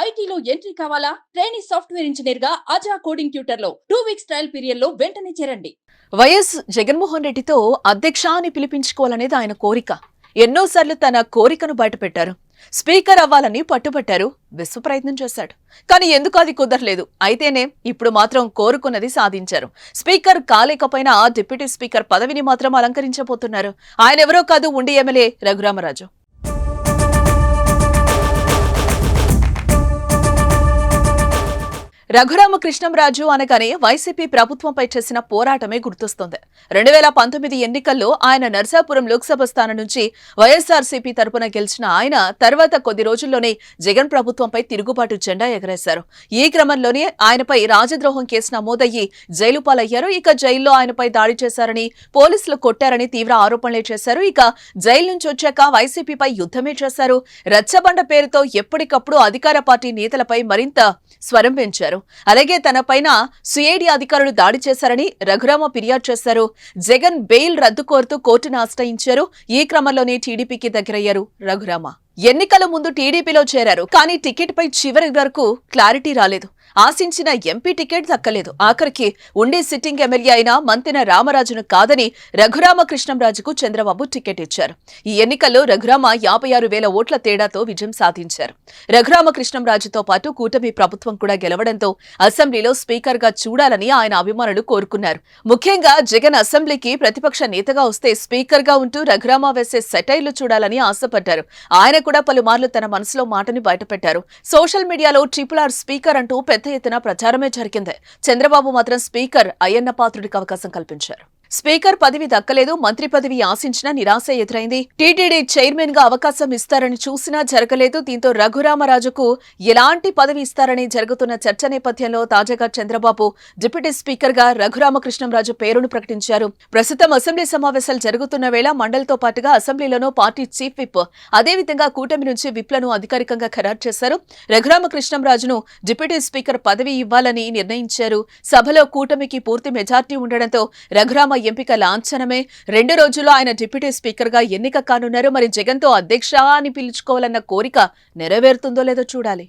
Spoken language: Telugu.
ఐటీలో ఎంట్రీ కావాలా? ట్రైనీ సాఫ్ట్వేర్ ఇంజనీర్ గా అజా కోడింగ్ ట్యూటర్ లో 2 వీక్స్ ట్రయల్ పీరియడ్ లో వెంటనే చేరండి. వైఎస్ జగన్మోహన్ రెడ్డితో అధ్యక్ష అని పిలిపించుకోవాలనేది ఆయన కోరిక. ఎన్నోసార్లు తన కోరికను బయటపెట్టారు. స్పీకర్ అవ్వాలని పట్టుబట్టారు. విశ్వ ప్రయత్నం చేశాడు. కానీ ఎందుకు అది కుదరలేదు. అయితేనే ఇప్పుడు మాత్రం కోరుకున్నది సాధించారు. స్పీకర్ కాలేకపోయినా డిప్యూటీ స్పీకర్ పదవిని మాత్రం అలంకరించబోతున్నారు. ఆయన ఎవరో కాదు, ఉండి ఎమ్మెల్యే రఘురామరాజు. రఘురామకృష్ణంరాజు అనగానే వైసీపీ ప్రభుత్వంపై చేసిన పోరాటమే గుర్తొస్తోంది. 2019 ఎన్నికల్లో ఆయన నర్సాపురం లోక్సభ స్థానం నుంచి వైఎస్ఆర్సీపీ తరపున గెలిచిన ఆయన తర్వాత కొద్ది రోజుల్లోనే జగన్ ప్రభుత్వంపై తిరుగుబాటు జెండా ఎగరేశారు. ఈ క్రమంలోనే ఆయనపై రాజద్రోహం కేసు నమోదయ్యి జైలు పాలయ్యారు. ఇక జైల్లో ఆయనపై దాడి చేశారని, పోలీసులు కొట్టారని తీవ్ర ఆరోపణలే చేశారు. ఇక జైలు నుంచి వచ్చాక వైసీపీపై యుద్ధమే చేశారు. రచ్చబండ పేరుతో ఎప్పటికప్పుడు అధికార పార్టీ నేతలపై మరింత స్వరం పెంచారు. అలాగే తనపైన సిఐడి అధికారులు దాడి చేశారని రఘురామ ఫిర్యాదు చేశారు. జగన్ బెయిల్ రద్దు కోరుతూ కోర్టును ఆశ్రయించారు. ఈ క్రమంలోనే టీడీపీకి దగ్గరయ్యారు రఘురామ. ఎన్నికల ముందు టీడీపీలో చేరారు. కానీ టికెట్ పై చివరి వరకు క్లారిటీ రాలేదు. ఆశించిన ఎంపీ టికెట్ దక్కలేదు. ఆఖరికి ఉండే సిట్టింగ్ ఎమ్మెల్యే అయిన మంతెన రామరాజును కాదని రఘురామకృష్ణంరాజుకు చంద్రబాబు టికెట్ ఇచ్చారు. ఈ ఎన్నికల్లో రఘురామ 56,000 ఓట్ల తేడాతో విజయం సాధించారు. రఘురామకృష్ణంరాజుతో పాటు కూటమి ప్రభుత్వం కూడా గెలవడంతో అసెంబ్లీలో స్పీకర్ గా చూడాలని ఆయన అభిమానులు కోరుకున్నారు. ముఖ్యంగా జగన్ అసెంబ్లీకి ప్రతిపక్ష నేతగా వస్తే స్పీకర్ గా ఉంటూ రఘురామ వేసే సెటైర్లు చూడాలని ఆశపడ్డారు. ఆయన కూడా పలుమార్లు తన మనసులో మాటని బయటపెట్టారు. సోషల్ మీడియాలో RRR స్పీకర్ అంటూ పెద్ద ఎత్తున ప్రచారమే జరిగింది. చంద్రబాబు మాత్రం స్పీకర్ అయ్యన్న పాత్రుడికి అవకాశం కల్పించారు. స్పీకర్ పదవి దక్కలేదు. మంత్రి పదవి ఆశించినా నిరాశ ఎదురైంది. టీటీడీ చైర్మన్ గా అవకాశం ఇస్తారని చూసినా జరగలేదు. దీంతో రఘురామరాజుకు ఎలాంటి పదవి ఇస్తారని జరుగుతున్న చర్చ నేపథ్యంలో తాజాగా చంద్రబాబు డిప్యూటీ స్పీకర్ గా రఘురామకృష్ణంరాజు పేరును ప్రకటించారు. ప్రస్తుతం అసెంబ్లీ సమావేశాలు జరుగుతున్న వేళ మండలితో పాటుగా అసెంబ్లీలోనూ పార్టీ చీఫ్ విప్, అదేవిధంగా కూటమి నుంచి విప్లను అధికారికంగా ఖరారు చేశారు. రఘురామకృష్ణంరాజును డిప్యూటీ స్పీకర్ పదవి ఇవ్వాలని నిర్ణయించారు. సభలో కూటమికి పూర్తి మెజార్టీ ఉండడంతో రఘురామ ఎంపిక లాంఛనమే. 2 రోజుల్లో ఆయన డిప్యూటీ స్పీకర్ గా ఎన్నిక కానున్నారు. మరి జగన్ తో అధ్యక్ష అని పిలుచుకోవాలన్న కోరిక నెరవేరుతుందో లేదో చూడాలి.